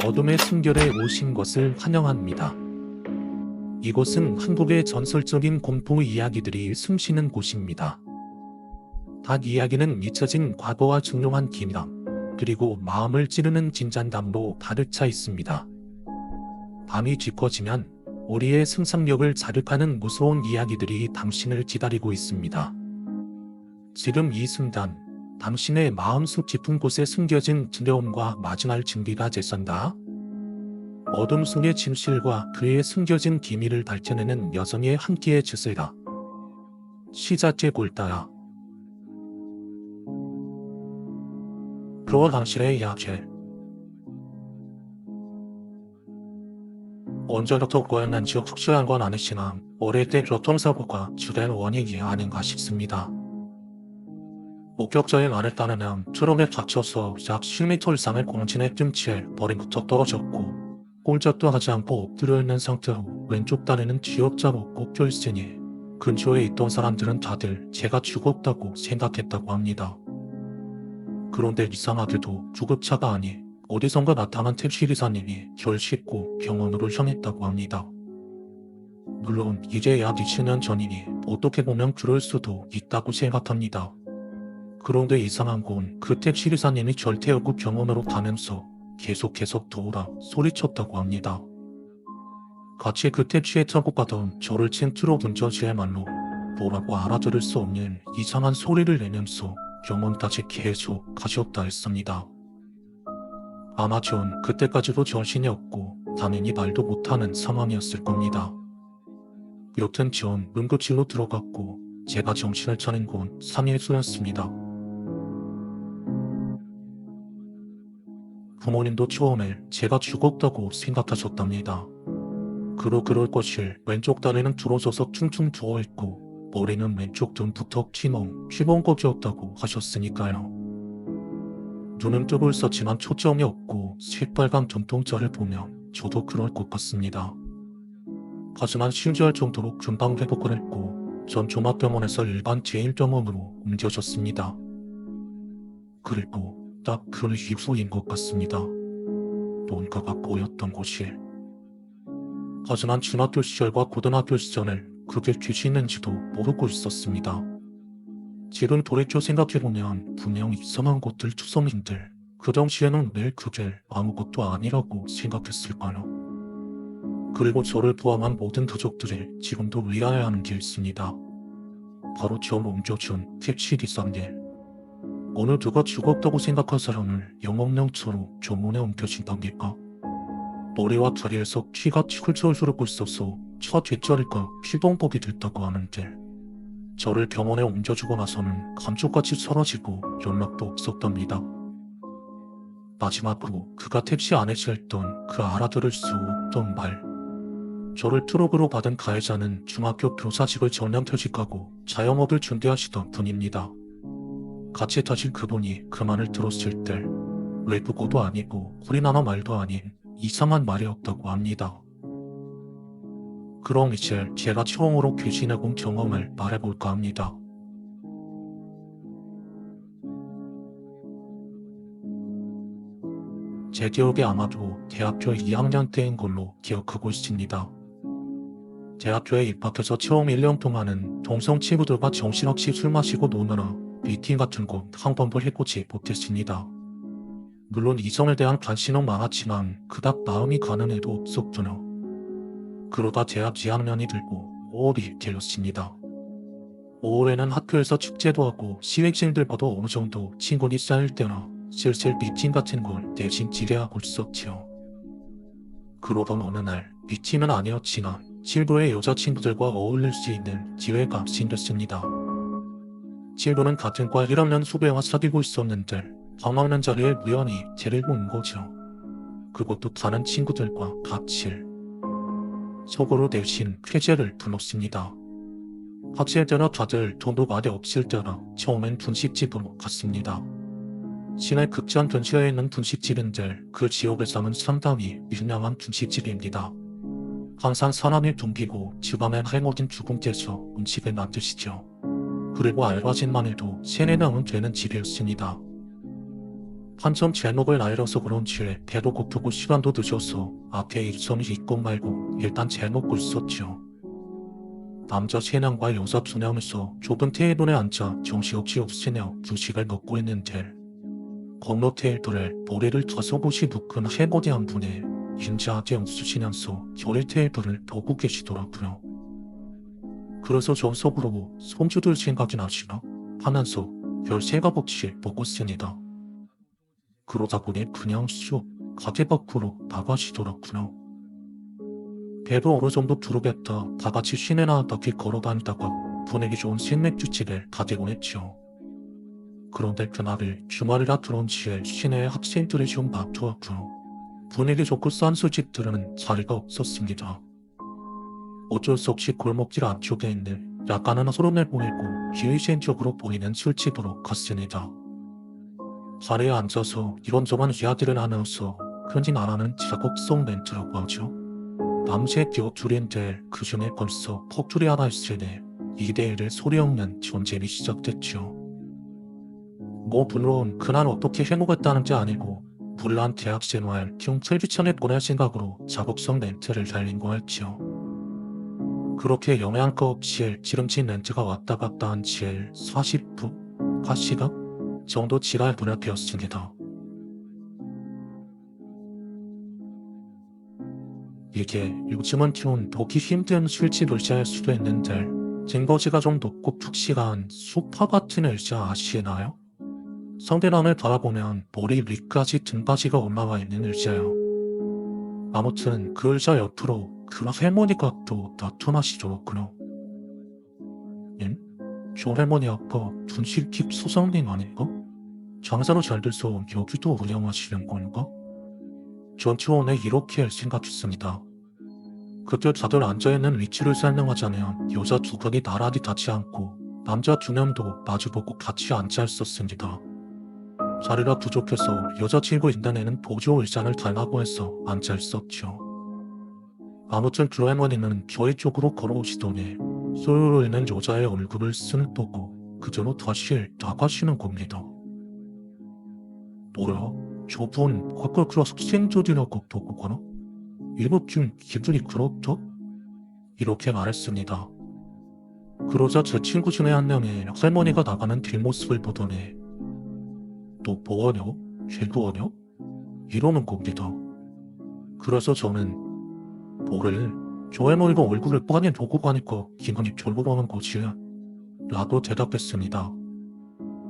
어둠의 숨결에 오신 것을 환영합니다. 이곳은 한국의 전설적인 공포 이야기들이 숨쉬는 곳입니다. 각 이야기는 잊혀진 과거와 중요한 기념, 그리고 마음을 찌르는 진잔담으로 가득 차 있습니다. 밤이 깊어지면 우리의 상상력을 자극하는 무서운 이야기들이 당신을 기다리고 있습니다. 지금 이 순간, 당신의 마음속 깊은 곳에 숨겨진 두려움과 마주할 준비가 됐습니다. 어둠 속의 진실과 그의 숨겨진 기밀을 밝혀내는 여성의 함께해 주세요. 시작해 볼까요? 그와 당신의 이야기. 언제부터 고연한지 확실한 건 아니지만 오래된 교통사고가 주된 원인이 아닌가 싶습니다. 목격자의 말에 따르면 트럭에 닥쳐서 약 10m 이상의 공진에 뜸치에 머리부터 떨어졌고 꼼짝도 하지 않고 엎드려 있는 상태로 왼쪽 다리는 쥐어짜고 꺾여 있으니 근처에 있던 사람들은 다들 제가 죽었다고 생각했다고 합니다. 그런데 이상하게도 구급차가 아닌 어디선가 나타난 택시기사님이 결 싣고 병원으로 향했다고 합니다. 물론 이제 약 20년 전이니 어떻게 보면 그럴 수도 있다고 생각합니다. 그런데 이상한 건 그 택시기사님이 절 태우고 병원으로 가면서 계속 도우라 소리쳤다고 합니다. 같이 그 택시에 타고 가던 저를 친 트럭 운전자의말로 뭐라고 알아들을 수 없는 이상한 소리를 내면서 병원까지 계속 가셨다 했습니다. 아마 전 그때까지도 정신이 없고 당연히 말도 못하는 상황이었을 겁니다. 여튼 전 응급실로 들어갔고 제가 정신을 차린 건 3일 후였습니다. 부모님도 처음에 제가 죽었다고 생각하셨답니다. 그럴 것일 왼쪽 다리는 부러져서 퉁퉁 부어있고 머리는 왼쪽 눈부터 휘멍거렸다고 하셨으니까요. 눈은 뜨고 있었지만 초점이 없고 새빨간 눈동자를 보면 저도 그럴 것 같습니다. 하지만 신기할 정도로 금방 회복을 했고 전 종합병원에서 일반 제1병원으로 옮겨졌습니다. 그리고 딱 그 이후인 것 같습니다. 뭔가가 보였던 곳이. 하지만 중학교 시절과 고등학교 시절을 그게 귀신인지도 모르고 있었습니다. 지금 돌이켜 생각해보면 분명 이상한 것들 투성인들 그 당시에는 늘 그게 아무것도 아니라고 생각했을까요? 그리고 저를 포함한 모든 가족들이 지금도 의아해하는 게 있습니다. 바로 전 옮겨준 택시기사님. 어느 누가 죽었다고 생각한 사람을 영업용처로 병원에 옮겨진답니까? 머리와 다리에서 피가 훌훌 흐르고 있어서 차 뒷자리가 피범벅이 됐다고 하는데 저를 병원에 옮겨주고 나서는 감쪽같이 사라지고 연락도 없었답니다. 마지막으로 그가 택시 안에서 했던 그 알아들을 수 없던 말. 저를 트럭으로 받은 가해자는 중학교 교사직을 전념퇴직하고 자영업을 준비하시던 분입니다. 같이 타신 그분이 그 말을 들었을 때 외국어도 아니고 우리나라 말도 아닌 이상한 말이었다고 합니다. 그럼 이제 제가 처음으로 귀신에 본 경험을 말해볼까 합니다. 제 기억에 아마도 대학교 2학년 때인 걸로 기억하고 있습니다. 대학교에 입학해서 처음 1년 동안은 동성 친구들과 정신없이 술 마시고 노느라 미팅 같은 거 한 번도 해보지 못했습니다. 물론 이성에 대한 관심은 많았지만 그닥 마음이 가는 애도 없었군요. 그러다 대학 2학년이 들고 5월이 되었습니다. 5월에는 학교에서 축제도 하고 시획생들과도 어느 정도 친분이 쌓일 때나 슬슬 미팅 같은 걸 대신 지뢰하고 있었지요. 그러던 어느 날 미팅은 아니었지만 친구의 여자친구들과 어울릴 수 있는 기회가 생겼습니다. 친구는 같은 과 1학년 후배와 사귀고 있었는데 방황하는 자리에 우연히 데리고 온 거죠. 그것도 다른 친구들과 같이. 속으로 대신 쾌재를 불렀습니다. 학생 때나 다들 돈도 많이 없을 때라 처음엔 분식집으로 갔습니다. 시내 극장 근처에 있는 분식집인데 그 지역에서는 상당히 유명한 분식집입니다. 항상 사람이 둥기고 집안에 해먹인 주공께서 음식을 만드시죠. 그리고 알바진만 해도 3-4명은 되는 집이었습니다. 한참 제목을 나열어서 그런지 배도 고프고 시간도 늦어서 앞에 일선이 있고 말고 일단 제목을 썼죠. 남자 3명과 여자 2명에서 좁은 테이블에 앉아 정신없이 웃으며 주식을 먹고 있는데 건너 테이블에 머리를 5곳이 묶은 해거대한 분이 인자하게 웃으시면서 저희 테이블을 보고 계시더라고요. 그래서 저 속으로 손주들 생각이 나시나 하면서 별 생각 없이 보고 있습니다. 그러다 보니 그냥 쑥 가게 밖으로 나가시더라고요. 배도 어느 정도 부르겠다 다같이 시내나 바퀴 걸어다니다가 분위기 좋은 생맥주집에 가게곤 했죠. 그런데 그날을 주말이라 그런지 시내에 학생들이 좀 많더라고요. 분위기 좋고 싼 술집들은 자리가 없었습니다. 어쩔 수 없이 골목길 안쪽에 있는 약간은 소름내 보이고 비위생적으로 보이는 술집으로 갔습니다. 자리에 앉아서 이런저런 이야기를 하면서 흔히 말하는 자곡성 멘트라고 하죠. 남색 기업 둘인데 그중에 벌써 폭둘이 하나 있으니 2대1을 소리 없는 전쟁이 시작됐죠. 뭐 물론 그날 어떻게 해먹었다는 게 아니고 불난 대학생활 경찰 귀천에 보낼 생각으로 자곡성 멘트를 달린 거였죠. 그렇게 영양가 없이 지름진 렌즈가 왔다 갔다 한 지 40분, 1시간 정도 지랄 보내되었습니다. 이게 요즘은 좀 보기 힘든 술집 의자일 수도 있는데 증거지가 좀 높고 푹신한 소파 같은 의자 아시나요? 상대방을 바라보면 머리 위까지 등받이가 올라와 있는 의자요. 아무튼 그 의자 옆으로 그 할머니가 또 나타나시더라고요. 응? 저 할머니 아까 분실팁 소장님 아닌가? 장사로 잘 돼서 여기도 운영하시는 건가? 전 처음에 이렇게 생각했습니다. 그때 다들 앉아있는 위치를 설명하자면 여자 2분이 나란히 닿지 않고 남자 2명도 마주보고 같이 앉아있었습니다. 자리가 부족해서 여자친구 인단에는 보조 의자를 달라고 해서 앉아있었죠. 아무튼 그 할머니는 저희 쪽으로 걸어오시더니 소요로 있는 여자의 얼굴을 쓱 보고 그대로 다시 나가시는 겁니다. 뭐야? 저분 아까 그 학생들이라고 보고 가나? 이것 좀 기분이 그렇다? 이렇게 말했습니다. 그러자 제 친구 중에 한 명이 할머니가 나가는 뒷모습을 보더니 너 뭐하냐? 쟤도하냐? 이러는 겁니다. 그래서 저는 뭐를 저 할머니가 얼굴을 빤히 보고 가니까 기분이 별로 나는 거지 라고 대답했습니다.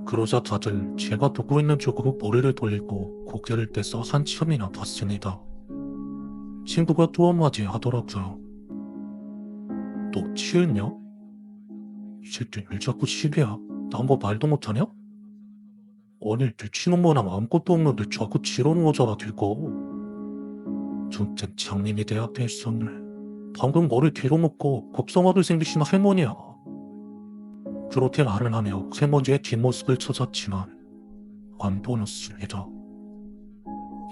그러자 다들 제가 보고 있는 쪽으로 머리를 돌리고 고개를 떼서 한참이나 봤습니다. 친구가 또 한마디 하더라고요. 너 취했냐? 이 새끼 왜 자꾸 시비야? 나 뭐 말도 못하냐? 아니 내 친엄마랑 아무것도 없는데 자꾸 지르는 거잖아 들고. 전체 장님이 내 앞에 있었네. 방금 머리 뒤로 묶고 겁성하게 생기신 할머니야. 그렇게 말을 하며 할머니의 뒷모습을 찾았지만 안 보였습니다.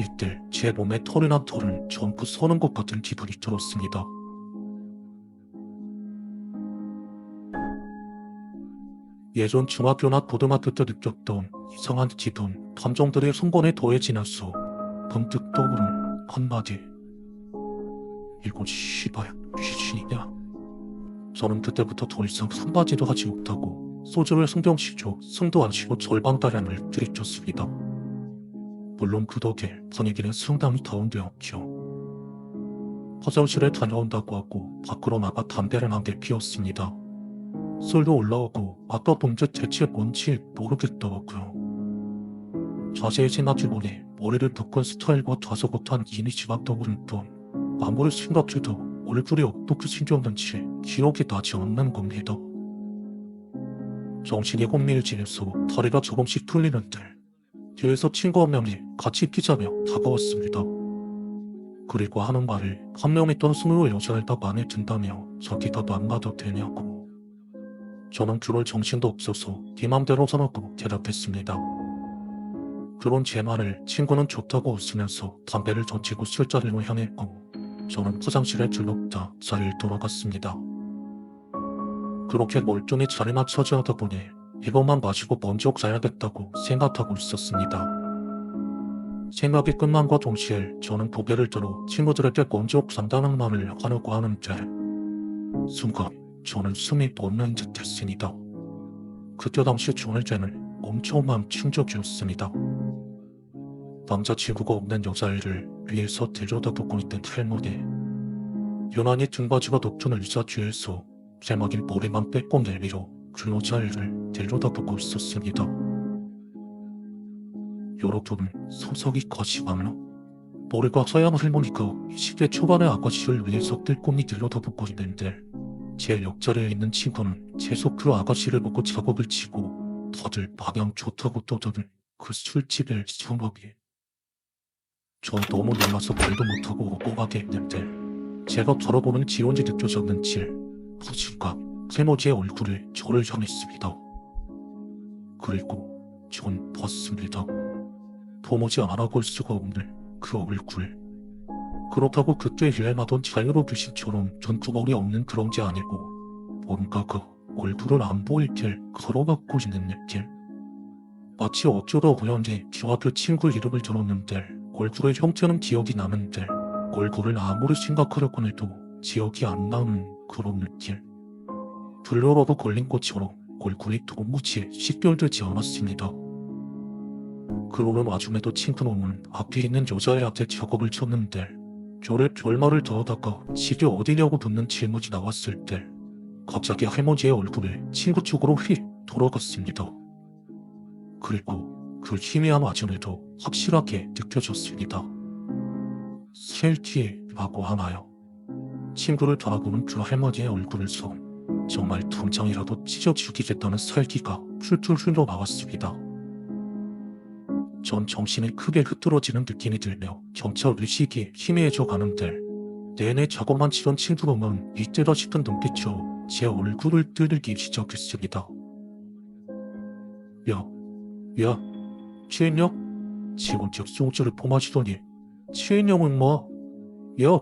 이때 제 몸에 털이나 털은 전부 서는 것 같은 기분이 들었습니다. 예전 중학교나 고등학교 때 느꼈던 이상한 기분, 감정들이 순간에 더해지면서 번뜩 떠오른 한마디. 이거 씨발 귀신이냐? 저는 그때부터 더 이상 한마디도 하지 못하고 소주를 숨겨쉬고 숨도 안 쉬고 절방다량을 들이켰습니다. 물론 그 덕에 분위기는 상당히 다운되었죠. 화장실에 다녀온다고 하고 밖으로 나가 담배를 한 대 피웠습니다. 술도 올라오고 아까 본 게 대체 뭔지 모르겠더라고요. 자세히 생각해보니 머리를 묶은 스타일과 다소곳한 이미지가 떠오른 뿐 아무리 생각해도 얼굴이 어떻게 생겼는지 기억이 나지 않는 겁니다. 정신이 혼미해지면서 다리가 조금씩 풀리는데 뒤에서 친구 한 명이 같이 피자며 다가왔습니다. 그리고 하는 말을 한 명 있던 20여자를 다 마음에 든다며 저기가 만나도 되냐고. 저는 그럴 정신도 없어서 네 맘대로 서라고 대답했습니다. 그런 제 말을 친구는 좋다고 웃으면서 담배를 던지고 술자리로 향했고 저는 화장실에 들렀다 자리를 돌아갔습니다. 그렇게 멀쩡히 자리만 차지하다 보니 이것만 마시고 먼저 가야겠다고 생각하고 있었습니다. 생각이 끝남과 동시에 저는 고개를 들어 친구들에게 먼저 간단한 말을 하려고 하는데 순간 저는 숨이 멎는 듯 했습니다. 그때 당시 저에게는 엄청난 충격이었습니다. 남자친구가 없는 여자애를 위에서 들여다보고 있던 할머니. 유난히 등받이가 높은 의자 뒤에서 제막인 머리만 빼고 내밀어 그 여자애를 들여다보고 있었습니다. 여러분, 소석이 거시하며 머리가 하얀 할머니가 20대 초반의 아가씨를 위해서 띨꼼히 들여다보고 있는데 제 옆자리에 있는 친구는 계속 그 아가씨를 보고 작업을 치고 다들 방향 좋다고 떠드는 그 술집의 성악이. 전 너무 놀라서 말도 못하고 오고가게 했는데 제가 바라보는 지원이 느껴졌는지 그 순간 할머니의 얼굴이 저를 향했습니다. 그리고 전 봤습니다. 도무지 알아볼 수가 없는 그 얼굴. 그렇다고 그때 유행하던 자유로 귀신처럼 전투머리 없는 그런 게 아니고 뭔가 그 얼굴을 안 보일 길 걸어가고 있는 느낌. 마치 어쩌다 우연히 중학교 친구 이름을 들었는데 얼굴의 형태는 기억이 나는데 얼굴을 아무리 생각하려고 해도 기억이 안 나는 그런 느낌. 블루러브 걸린 것처럼 얼굴이 도무지 식별되지 않았습니다. 그러는 와중에도 친구놈은 앞에 있는 여자애한테 작업을 쳤는데 저를 별말을 더 하다가 집이 어디냐고 묻는 질문이 나왔을 때 갑자기 할머니의 얼굴이 친구 쪽으로 휙 돌아갔습니다. 그리고 그 희미한 와중에도 확실하게 느껴졌습니다. 셀티라고 하나요? 친구를 바라보는 그 할머니의 얼굴에서 정말 당장이라도 찢어주기겠다는 살기가 풀풀 흘러나왔습니다. 전 정신이 크게 흐트러지는 느낌이 들며 점차 의식이 희미해져 가는데 내내 작업만 치던 친구놈은 이때다 싶은 눈빛으로 제 얼굴을 뜨르기 시작했습니다. 야, 취했냐? 지금 소주를 퍼마시더니 취했냐면 뭐? 야!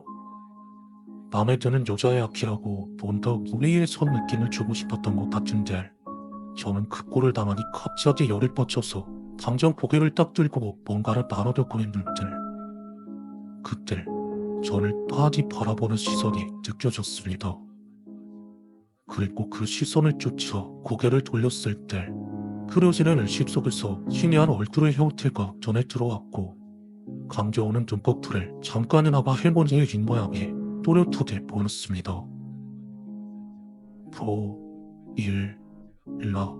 마음에 드는 여자의 아키라고 뭔가 무리에 선 느낌을 주고 싶었던 것 같은데 저는 그 꼴을 당하니 갑자기 열이 뻗쳐서 당장 고개를 딱 들고 뭔가를 말하려고 했는데 그때 저를 빤히 바라보는 시선이 느껴졌습니다. 그리고 그 시선을 쫓아 고개를 돌렸을 때 흐려지는 의식 속에서 희미한 얼굴의 형태가 눈에 들어왔고 감겨오는 눈꺼풀에 잠깐이나마 할머니의 뒷모양이 또렷하게 보였습니다. 라.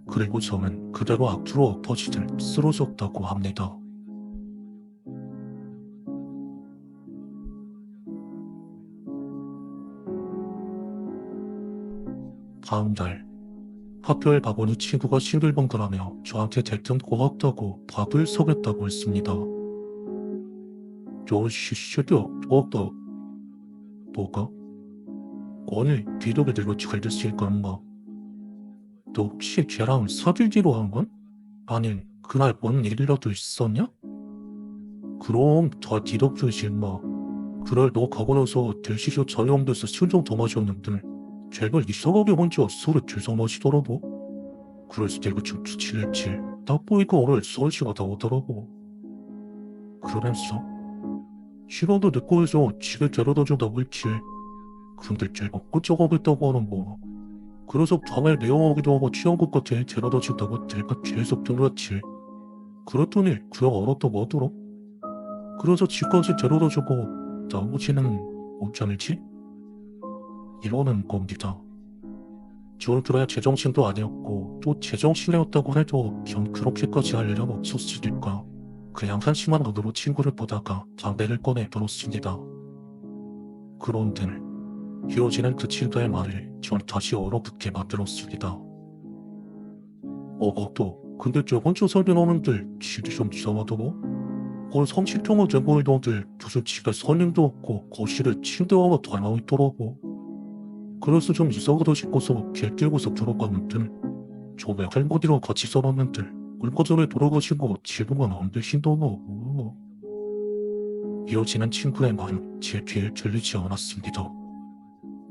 그리고 저는 그대로 앞으로 엎어지듯 쓰러졌다고 합니다. 다음 날 학교에 가보니 친구가 싱글벙글하며 저한테 대뜸 고맙다고 밥을 사겠다고 했습니다. 저 시셔도 없다. 뭐가? 아니 비독에 들고 잘 됐을까 엄마. 너 혹시 걔랑 사귀기로 한 건? 아니 그날 뭔 일이라도 있었냐? 그럼 다 디덕주지 임마. 그날 너 가고 나서 대시쇼 촬영돼서 술 좀 더 마셨는데 제가 이상하게 먼저 술을 들서 마시더라고. 그래서 내가 좀 투칠했지. 딱 보니까 오늘 서울시가 다 오더라고. 그러면서 시간도 늦고 해서 집에 데려다 준다고 했지. 근데 걔가 끄적하겠다고 하는 거. 그래서 밤에 내용하기도 하고 취한 것 같아 데려다 준다고 내가 계속 들었지. 그랬더니 그냥 알았다고 하더라. 그래서 집까지 데려다 주고 나머지는 어쩌는지? 이러는 겁니다. 저는 그래야 제정신도 아니었고 또 제정신이었다고 해도 전 그렇게까지 할 일은 없었으니까 그냥 한심한 눈으로 친구를 보다가 담배를 꺼내 들었습니다. 그런데 이어지는 그 친구의 말을 전 다시 얼어붙게 만들었습니다. 또 근데 저번 주 설명하는데 질이 좀 이상하더고? 30평을 내고 있는데 무슨 집에 선행도 없고 거실에 침대 하나 다 나와있더라고. 그래서 좀 이상하다 싶어서 길 끌고서 들어갔는데 저왜 할머니랑 같이 살았는데 얼마 전에 돌아가신 거 지금은 안 되신다고. 이어지는 친구의 말은 제 귀에 들리지 않았습니다.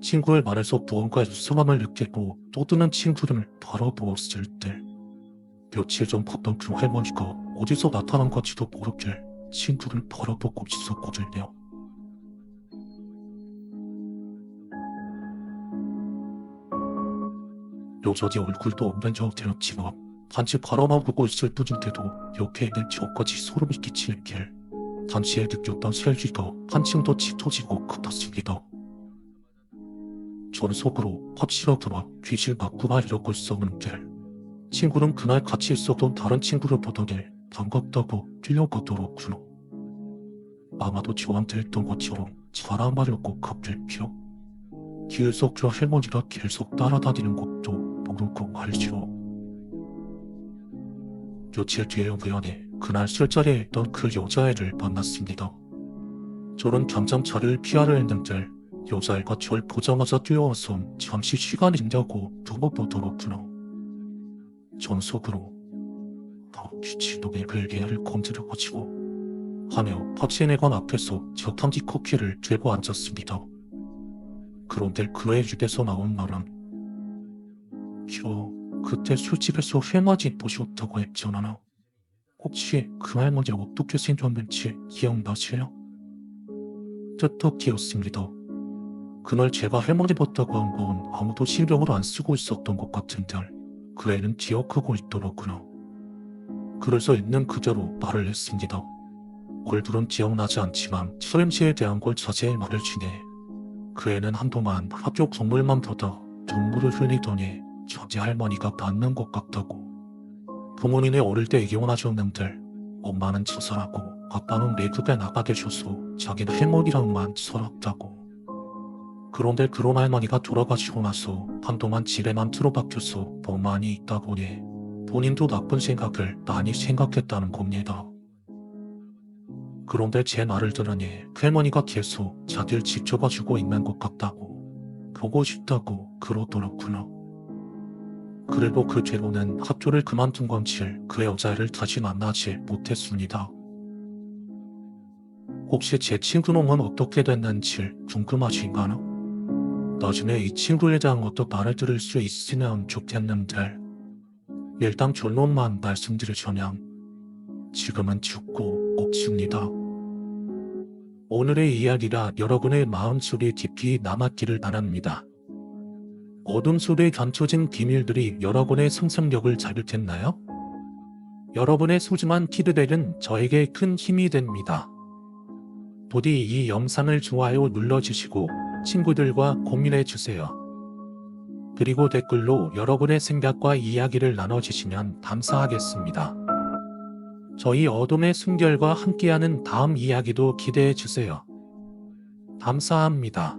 친구의 말에서 무언가 이상함을 느끼고 떠드는 친구를 바라보았을 때 며칠 전 봤던 그 할머니가 어디서 나타난 건지도 모르길 친구를 벌어보고 있었거든요. 여전히 얼굴도 없는 상태였지만 단지 바라만 보고 있을 뿐인데도 옆에 있는 저까지 소름이 끼치는 길. 당시에 느꼈던 살기가 한층 더 짙어지고 같았습니다. 저는 속으로 확실하더라 귀신 맞구나 이러고 있었는데 친구는 그날 같이 있었던 다른 친구를 보더니 반갑다고 뛰어가더라고요. 아마도 저한테 했던 것처럼 자랑하려고 갑질피어 길석 저 할머니가 계속 따라다니는 것도 모르고 말죠. 며칠 뒤에 우연히 그날 술자리에 있던 그 여자애를 만났습니다. 저는 당장 자리를 피하려 했는데 여자애가 절 보자마자 뛰어와서 잠시 시간 있냐고 물어보더라구나. 전 속으로 미친놈의 글개를 건드려가지고 하며 박신회관 앞에서 저탄지 커피를 들고 앉았습니다. 그런데 그의 입에서 나온 말은 저 그때 술집에서 회맞이 보셨다고 했잖아. 혹시 그 할머니 어떻게 생겼는지 기억나세요? 뜻밖이었습니다. 그날 제가 할머니 봤다고 한 건 아무도 신경을 안 쓰고 있었던 것 같은데 그 애는 기억하고 있더라구나. 그래서 있는 그대로 말을 했습니다. 얼굴은 기억나지 않지만 소임씨에 대한 걸 자세히 말해주네. 그 애는 한동안 학교 건물만 보다 눈물을 흘리더니 자기 할머니가 낫는 것 같다고. 부모님이 어릴 때 이혼하셨는데 엄마는 자살하고 아빠는 외국에 나가 계셔서 자기는 할머니랑만 살았다고. 그런데 그런 할머니가 돌아가시고 나서 한동안 집에만 틀어박혀서 멍하니 있다 보니 본인도 나쁜 생각을 많이 생각했다는 겁니다. 그런데 제 말을 들으니 할머니가 계속 자기를 지켜봐주고 있는 것 같다고, 보고 싶다고 그러더라구나. 그리고 그 뒤로는 학교를 그만둔 건지 그 여자애를 다시 만나지 못했습니다. 혹시 제 친구놈은 어떻게 됐는지 궁금하신가요? 나중에 이 친구에 대한 어떤 말을 들을 수 있으면 좋겠는데 일단 결론만 말씀드리자면 지금은 죽고 없습니다. 오늘의 이야기가 여러분의 마음속에 깊이 남았기를 바랍니다. 어둠 속에 감춰진 비밀들이 여러분의 상상력을 자극했나요? 여러분의 소중한 피드백은 저에게 큰 힘이 됩니다. 부디 이 영상을 좋아요 눌러주시고 친구들과 공유해주세요. 그리고 댓글로 여러분의 생각과 이야기를 나눠주시면 감사하겠습니다. 저희 어둠의 숨결과 함께하는 다음 이야기도 기대해주세요. 감사합니다.